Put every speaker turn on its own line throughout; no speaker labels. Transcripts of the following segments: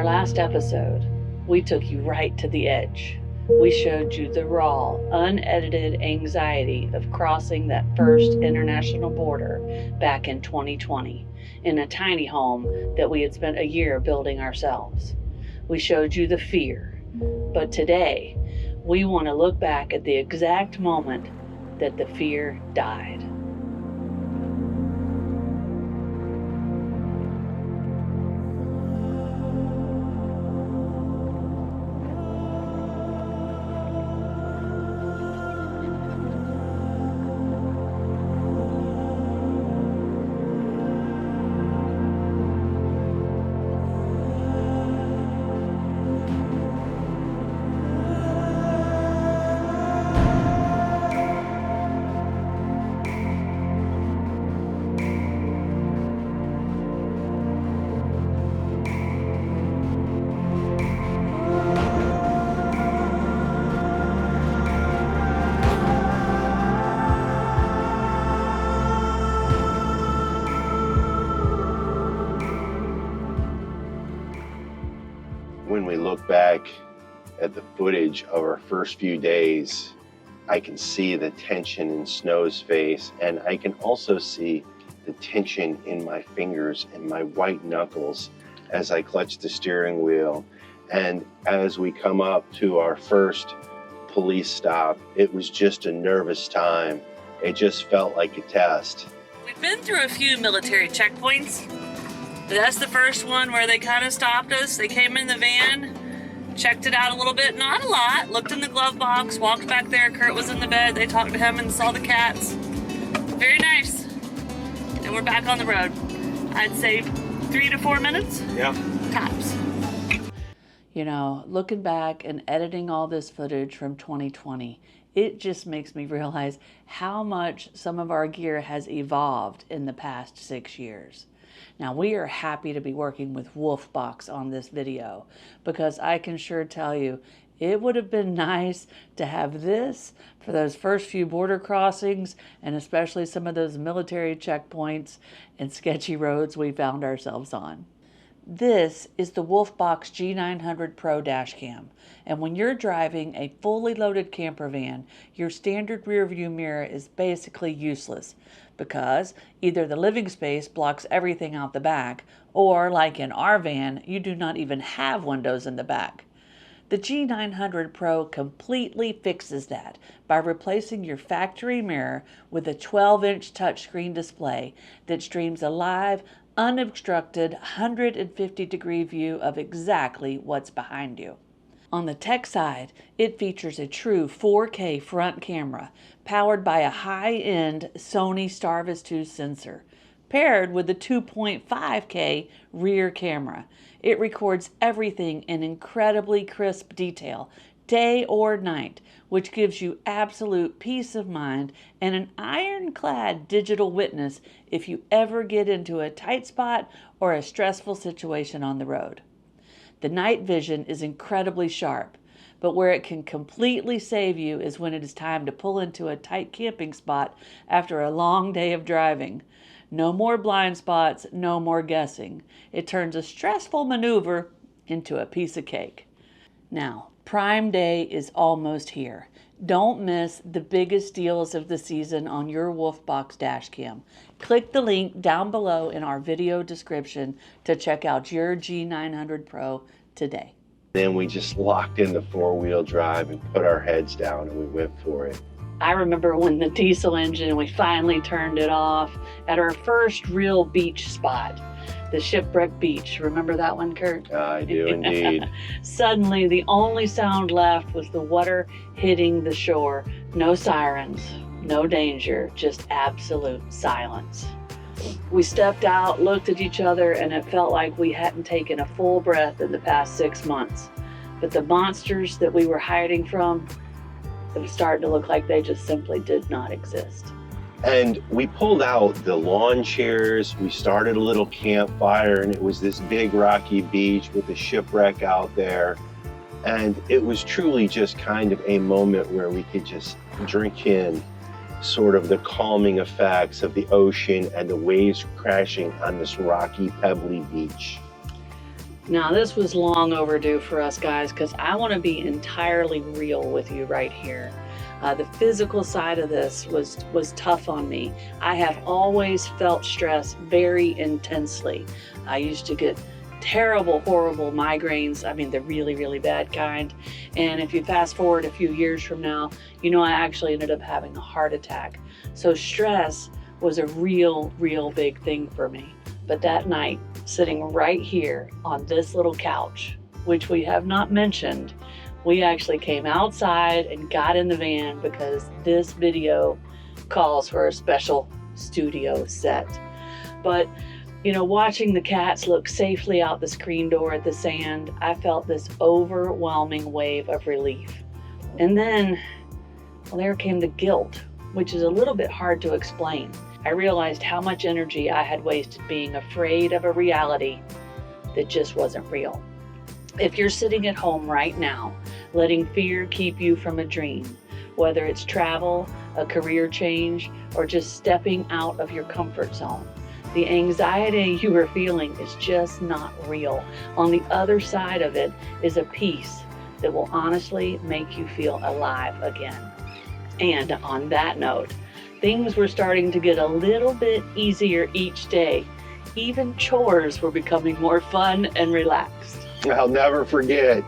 our last episode, we took you right to the edge. We showed you the raw, unedited anxiety of crossing that first international border back in 2020 in a tiny home that we had spent a year building ourselves. We showed you the fear, but today we want to look back at the exact moment that the fear died.
When we look back at the footage of our first few days, I can see the tension in Snow's face, and I can also see the tension in my fingers and my white knuckles as I clutch the steering wheel. And as we come up to our first police stop, it was just a nervous time. It just felt like a test.
We've been through a few military checkpoints. That's the first one where they kind of stopped us. They came in the van, checked it out a little bit, not a lot, looked in the glove box, walked back there. Kurt was in the bed. They talked to him and saw the cats. Very nice. And we're back on the road. I'd say 3 to 4 minutes.
Yeah.
Tops. You know, looking back and editing all this footage from 2020, it just makes me realize how much some of our gear has evolved in the past 6 years. Now, we are happy to be working with WOLFBOX on this video because I can sure tell you it would have been nice to have this for those first few border crossings and especially some of those military checkpoints and sketchy roads we found ourselves on. This is the WOLFBOX G900 Pro DASHCAM, and when you're driving a fully loaded camper van, your standard rear view mirror is basically useless because either the living space blocks everything out the back, or like in our van, you do not even have windows in the back. The G900 Pro completely fixes that by replacing your factory mirror with a 12-inch touchscreen display that streams a live, unobstructed 150-degree view of exactly what's behind you. On the tech side, it features a true 4K front camera powered by a high-end Sony Starvis 2 sensor, paired with a 2.5K rear camera. It records everything in incredibly crisp detail, day or night, which gives you absolute peace of mind and an ironclad digital witness if you ever get into a tight spot or a stressful situation on the road. The night vision is incredibly sharp, but where it can completely save you is when it is time to pull into a tight camping spot after a long day of driving. No more blind spots, no more guessing. It turns a stressful maneuver into a piece of cake. Now, Prime Day is almost here. Don't miss the biggest deals of the season on your WOLFBOX DASHCAM. Click the link down below in our video description to check out your G900 Pro today.
Then we just locked in the four-wheel drive and put our heads down and we went for it.
I remember when the diesel engine, we finally turned it off at our first real beach spot, the Shipwreck Beach. Remember that one, Kurt?
I do indeed.
Suddenly, the only sound left was the water hitting the shore. No sirens, no danger, just absolute silence. We stepped out, looked at each other, and it felt like we hadn't taken a full breath in the past 6 months. But the monsters that we were hiding from, it was starting to look like they just simply did not exist.
And we pulled out the lawn chairs, we started a little campfire, and it was this big rocky beach with a shipwreck out there. And it was truly just kind of a moment where we could just drink in sort of the calming effects of the ocean and the waves crashing on this rocky, pebbly beach.
Now, this was long overdue for us guys, because I want to be entirely real with you right here. The physical side of this was tough on me. I have always felt stress very intensely. I used to get terrible, horrible migraines. I mean, the really, really bad kind. And if you fast forward a few years from now, you know, I actually ended up having a heart attack. So stress was a real, real big thing for me. But that night, sitting right here on this little couch, which we have not mentioned, we actually came outside and got in the van because this video calls for a special studio set. But, you know, watching the cats look safely out the screen door at the sand, I felt this overwhelming wave of relief. And then, well, there came the guilt, which is a little bit hard to explain. I realized how much energy I had wasted being afraid of a reality that just wasn't real. If you're sitting at home right now, letting fear keep you from a dream, whether it's travel, a career change, or just stepping out of your comfort zone, the anxiety you are feeling is just not real. On the other side of it is a peace that will honestly make you feel alive again. And on that note, things were starting to get a little bit easier each day. Even chores were becoming more fun and relaxed.
I'll never forget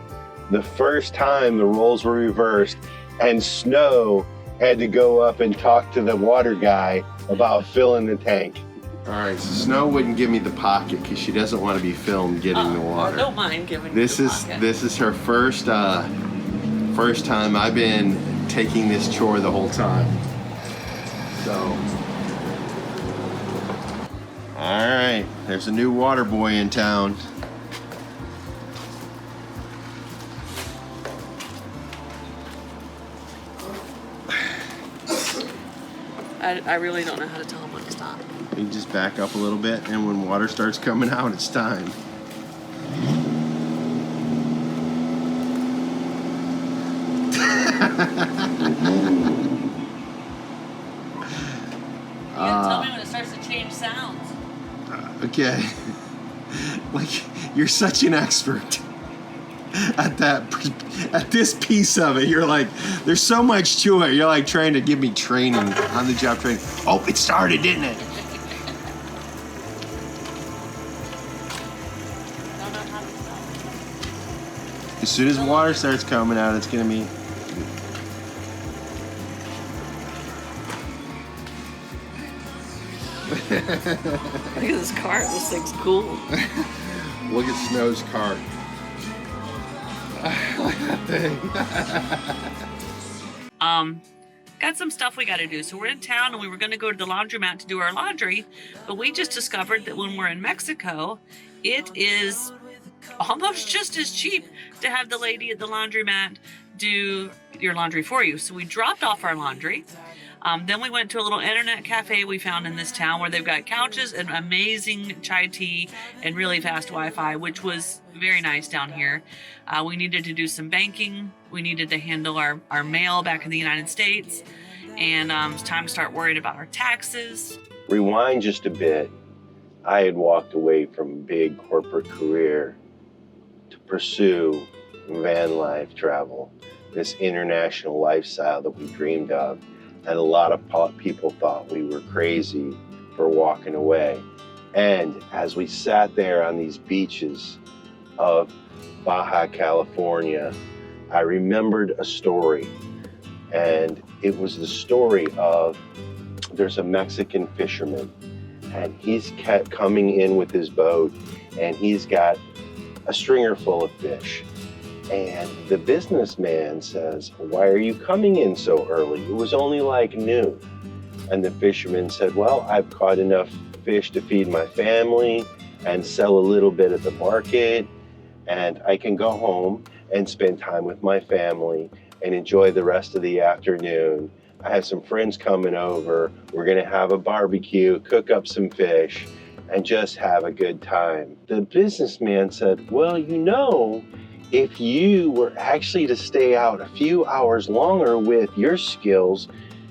the first time the roles were reversed and Snow had to go up and talk to the water guy about filling the tank. All right, so Snow wouldn't give me the pocket because she doesn't want to be filmed getting the water.
I don't mind giving
This
you the
is
pocket.
this is her first time. I've been taking this chore the whole time. So, all right, there's a new water boy in town.
I really don't know how to tell him when to stop.
You can just back up a little bit, and when water starts coming out, it's time.
You gotta tell me when it starts to change sounds.
Okay. Like, you're such an expert at this piece of it. You're like, there's so much to it. You're like trying to give me training, on the job training. Oh, it started, didn't it? As soon as water starts coming out, it's gonna be.
Look at this cart. This thing's cool.
Look at Snow's cart. Look at that thing.
Got some stuff we got to do. So we're in town and we were going to go to the laundromat to do our laundry, but we just discovered that when we're in Mexico, it is almost just as cheap to have the lady at the laundromat do your laundry for you. So we dropped off our laundry. Then we went to a little internet cafe we found in this town where they've got couches and amazing chai tea and really fast Wi-Fi, which was very nice down here. We needed to do some banking. We needed to handle our mail back in the United States. And it's time to start worrying about our taxes.
Rewind just a bit. I had walked away from a big corporate career to pursue van life travel, this international lifestyle that we dreamed of. And a lot of people thought we were crazy for walking away. And as we sat there on these beaches of Baja, California, I remembered a story. And it was the story of, there's a Mexican fisherman, and he's kept coming in with his boat, and he's got a stringer full of fish. And the businessman says, "Why are you coming in so early? It was only like noon." And the fisherman said, "Well, I've caught enough fish to feed my family and sell a little bit at the market, and I can go home and spend time with my family and enjoy the rest of the afternoon. I have some friends coming over. We're gonna have a barbecue, cook up some fish, and just have a good time." The businessman said, "Well, you know, if you were actually to stay out a few hours longer with your skills,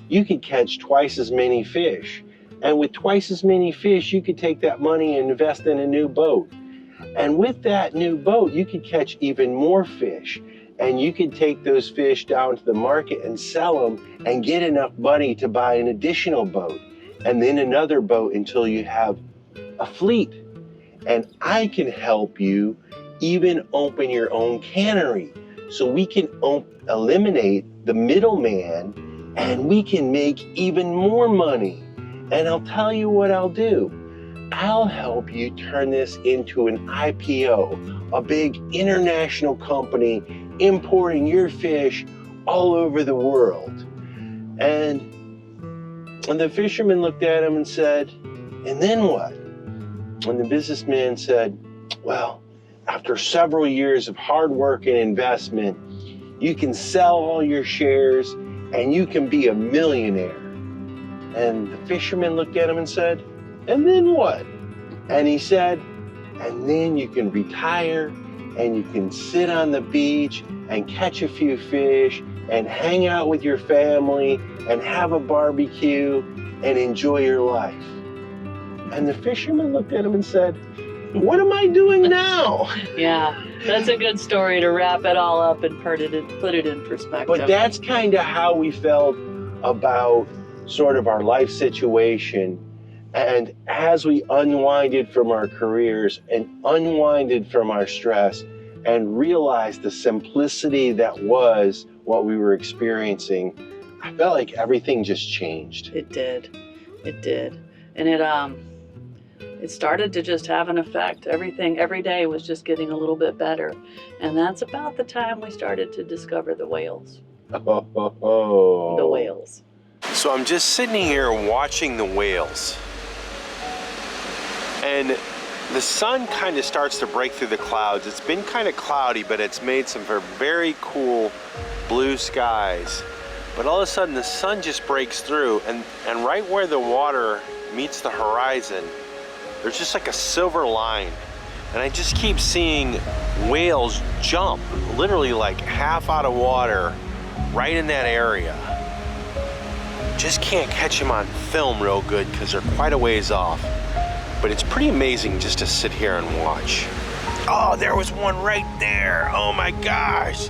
you could catch twice as many fish. And with twice as many fish, you could take that money and invest in a new boat." And with that new boat, you could catch even more fish. And you could take those fish down to the market and sell them and get enough money to buy an additional boat and then another boat until you have a fleet. And I can help you even open your own cannery. So we can eliminate the middleman and we can make even more money. And I'll tell you what I'll do. I'll help you turn this into an IPO, a big international company importing your fish all over the world. And the fisherman looked at him and said, and then what? And the businessman said, well, after several years of hard work and investment, you can sell all your shares and you can be a millionaire. And the fisherman looked at him and said, and then what? And he said, and then you can retire and you can sit on the beach and catch a few fish and hang out with your family and have a barbecue and enjoy your life. And the fisherman looked at him and said, what am I doing now?
Yeah, that's a good story to wrap it all up and put it in perspective.
But that's kind of how we felt about sort of our life situation. And as we unwinded from our careers and unwinded from our stress and realized the simplicity that was what we were experiencing, I felt like everything just changed.
It did. It did. And it started to just have an effect. Everything, every day was just getting a little bit better. And that's about the time we started to discover the whales.
Oh.
The whales.
So I'm just sitting here watching the whales. And the sun kind of starts to break through the clouds. It's been kind of cloudy, but it's made some very cool blue skies. But all of a sudden the sun just breaks through, and right where the water meets the horizon, there's just like a silver line. And I just keep seeing whales jump, literally like half out of water, right in that area. Just can't catch them on film real good because they're quite a ways off. But it's pretty amazing just to sit here and watch. Oh, there was one right there. Oh my gosh.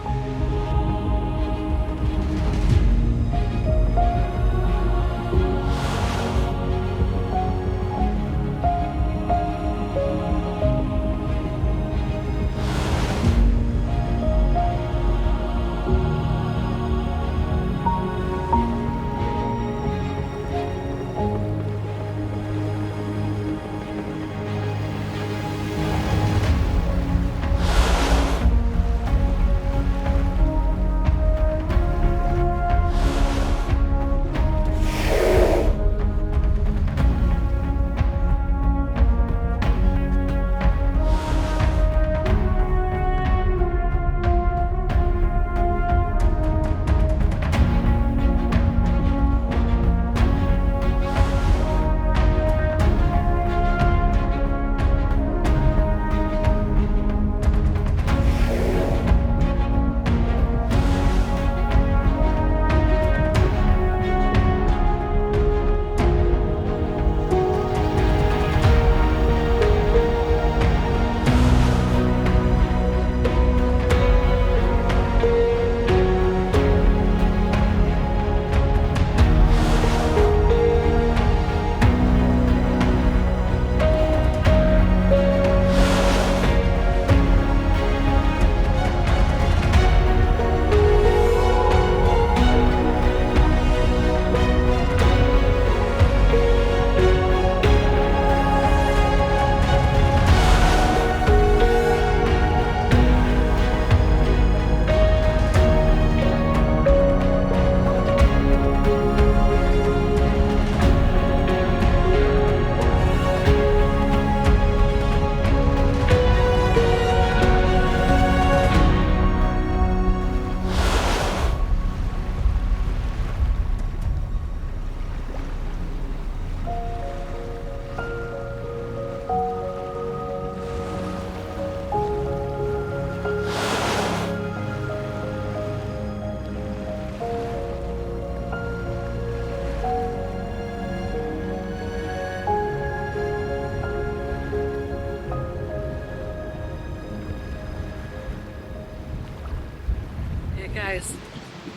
Guys,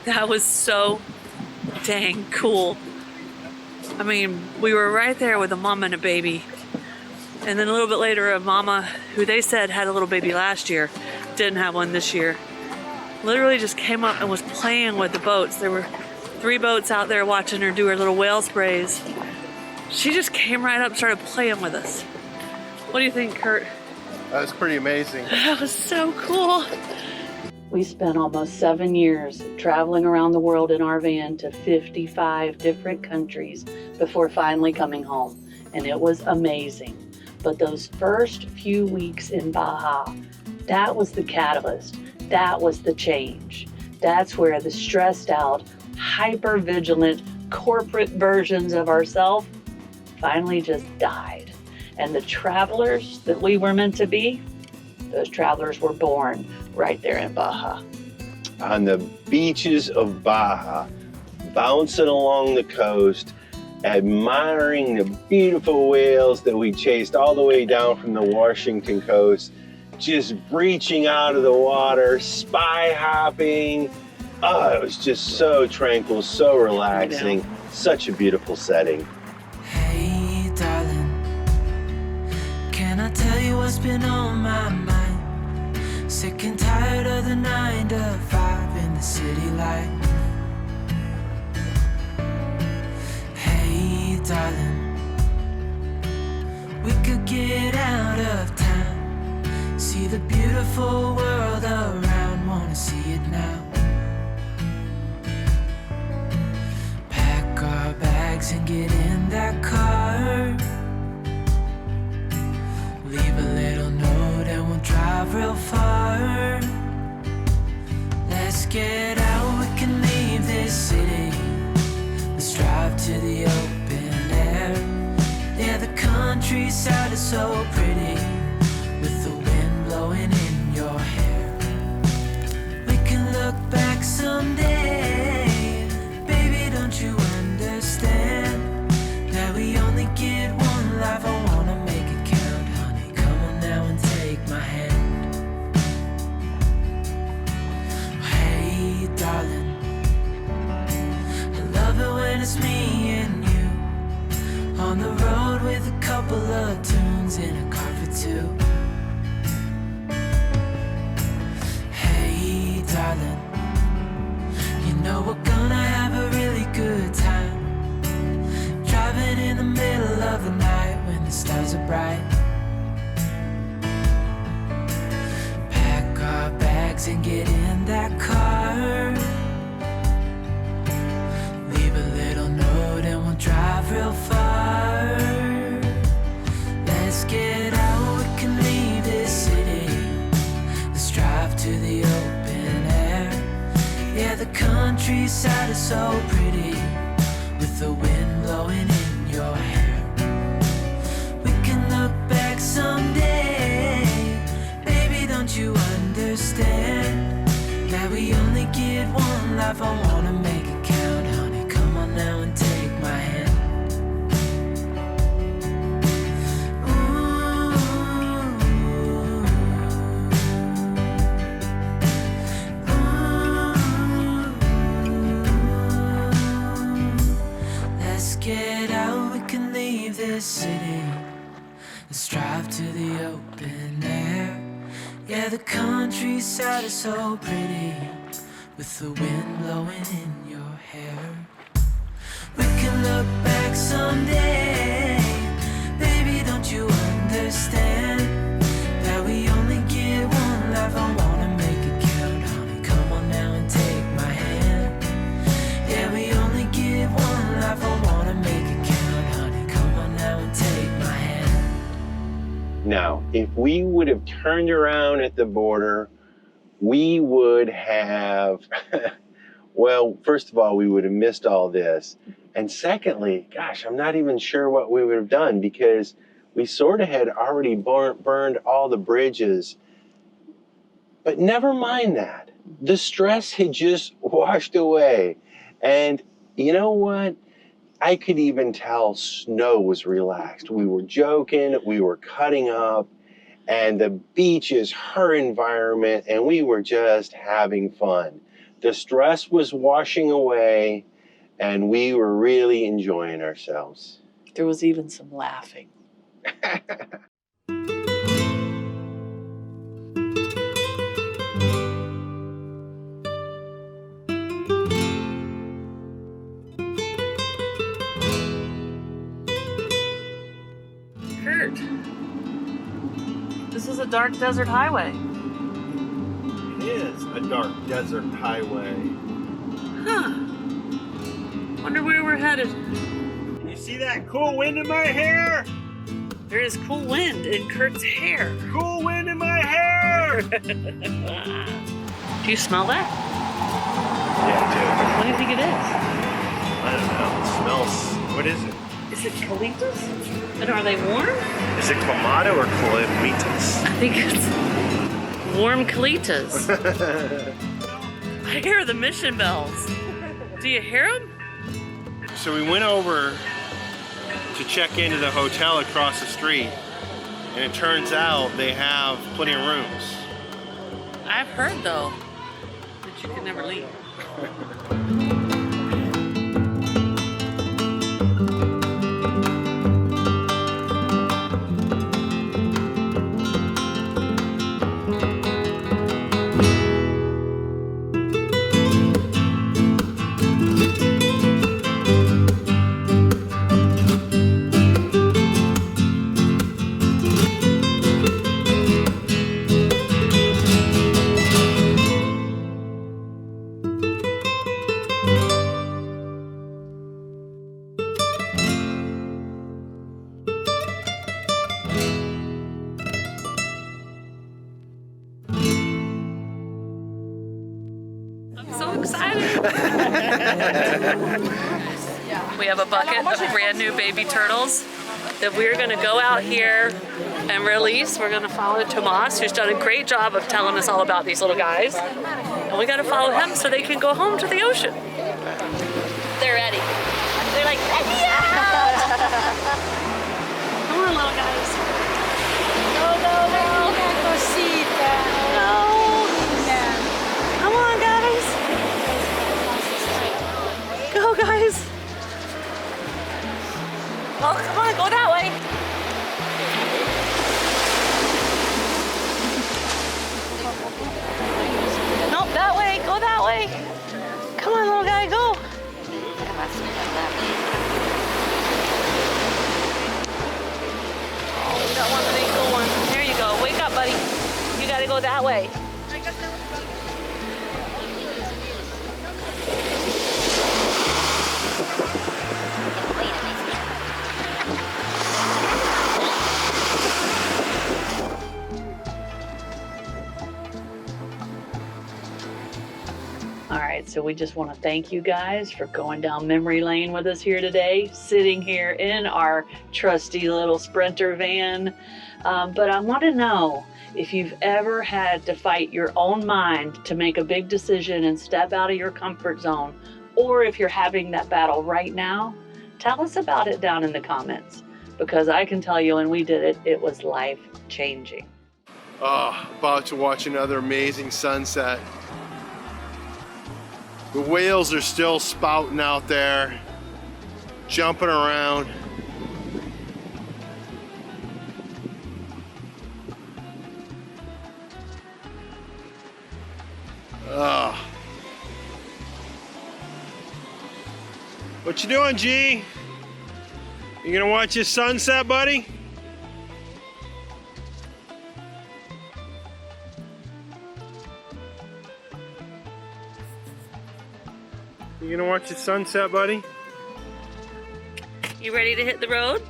that was so dang cool. I mean, we were right there with a mama and a baby. And then a little bit later, a mama who they said had a little baby last year, didn't have one this year, literally just came up and was playing with the boats. There were 3 boats out there watching her do her little whale sprays. She just came right up and started playing with us. What do you think, Kurt?
That was pretty amazing.
That was so cool. We spent almost 7 years traveling around the world in our van to 55 different countries before finally coming home. And it was amazing. But those first few weeks in Baja, that was the catalyst. That was the change. That's where the stressed out, hyper-vigilant corporate versions of ourselves finally just died. And the travelers that we were meant to be, those travelers were born right there in Baja.
On the beaches of Baja, bouncing along the coast, admiring the beautiful whales that we chased all the way down from the Washington coast, just breaching out of the water, spy hopping. Oh, it was just so tranquil, so relaxing, such a beautiful setting.
Hey, darling, can I tell you what's been on my mind? Sick and tired of the 9 to 5 in the city life. Hey, darling, we could get out of town, see the beautiful world around, wanna see it now. Pack our bags and get in that car, leave a little note and we'll drive real far. Let's get out, we can leave this city. Let's drive to the open air. Yeah, the countryside is so pretty, with the wind blowing in your hair. We can look back someday, baby, don't you understand that we only get one life? I wanna make it count, honey, come on now and take my hand. Hey, darling, I love it when it's me and you, on the road with a couple of tunes in a car for 2. Hey, darling, you know we're gonna have a really good time, driving in the middle of the night when the stars are bright. Pack our bags and get in that car, leave a little note and we'll drive real far. Let's get out, we can leave this city. Let's drive to the open air. Yeah, the countryside is so pretty, with the wind blowing in your hair. We can look back someday, baby, don't you understand that we only get one life? I wanna make it count, honey, come on now and take my hand. Let's get out, we can leave this city. Let's drive to the open air. Yeah, the countryside is so pretty, with the wind blowing in your hair. We can look back someday, baby, don't you understand that we only get one life? I wanna make it count, honey, come on now and take my hand. Yeah, we only get one life. I wanna make it count, honey, come on now and take my hand.
Now, if we would have turned around at the border, we would have, well, first of all, we would have missed all this. And secondly, gosh, I'm not even sure what we would have done, because we sort of had already burned all the bridges. But never mind that. The stress had just washed away. And you know what? I could even tell Snow was relaxed. We were joking, we were cutting up, and the beach is her environment, and we were just having fun. The stress was washing away, and we were really enjoying ourselves.
There was even some laughing. Curt, this is a dark desert highway.
It is a dark desert highway.
Huh. Wonder where we're headed.
You see that cool wind in my hair?
There is cool wind in Curt's hair.
Cool wind in my hair!
Do you smell that?
Yeah,
What do you think it is?
dude. I don't know. It smells. What is it?
Is it colitas? And are they warm?
Is it clamato or colitas?
I think it's warm colitas. I hear the mission bells. Do you hear them?
So we went over to check into the hotel across the street, and it turns out they have plenty of rooms.
I've heard though that you can never leave. So excited. We have a bucket of brand new baby turtles that we're gonna go out here and release. We're gonna follow Tomas, who's done a great job of telling us all about these little guys. And we gotta follow him so they can go home to the ocean. They're ready. They're like, yeah! Come on, little guys. Go, go, go. No. Come on, guys. Go, guys. Oh, come on, go that way. Nope, that way, go that way. Come on, little guy, go. Oh, we got one big cool one. There you go, wake up, buddy. You gotta go that way. All right, so we just want to thank you guys for going down memory lane with us here today, sitting here in our trusty little Sprinter van. But I want to know if you've ever had to fight your own mind to make a big decision and step out of your comfort zone, or if you're having that battle right now, tell us about it down in the comments, because I can tell you when we did it, it was life-changing.
Oh, about to watch another amazing sunset. The whales are still spouting out there, jumping around. What you doing, G? You gonna watch this sunset, buddy? You gonna watch the sunset, buddy?
You ready to hit the road?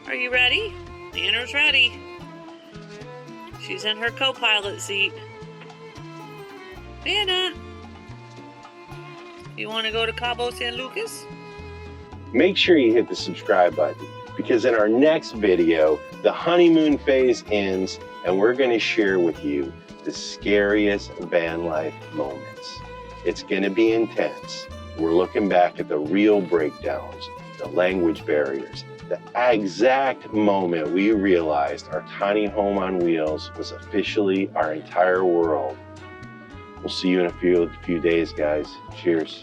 Are you ready? Anna's ready. She's in her co-pilot seat. Anna, you want to go to Cabo San Lucas?
Make sure you hit the subscribe button, because in our next video, the honeymoon phase ends and we're going to share with you the scariest van life moments. It's going to be intense. We're looking back at the real breakdowns, the language barriers, the exact moment we realized our tiny home on wheels was officially our entire world. We'll see you in a few days, guys. Cheers.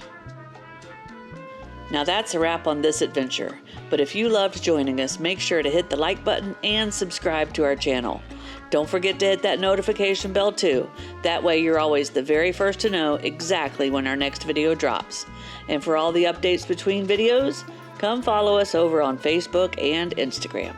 Now that's a wrap on this adventure, but if you loved joining us, make sure to hit the like button and subscribe to our channel. Don't forget to hit that notification bell too. That way you're always the very first to know exactly when our next video drops. And for all the updates between videos, come follow us over on Facebook and Instagram.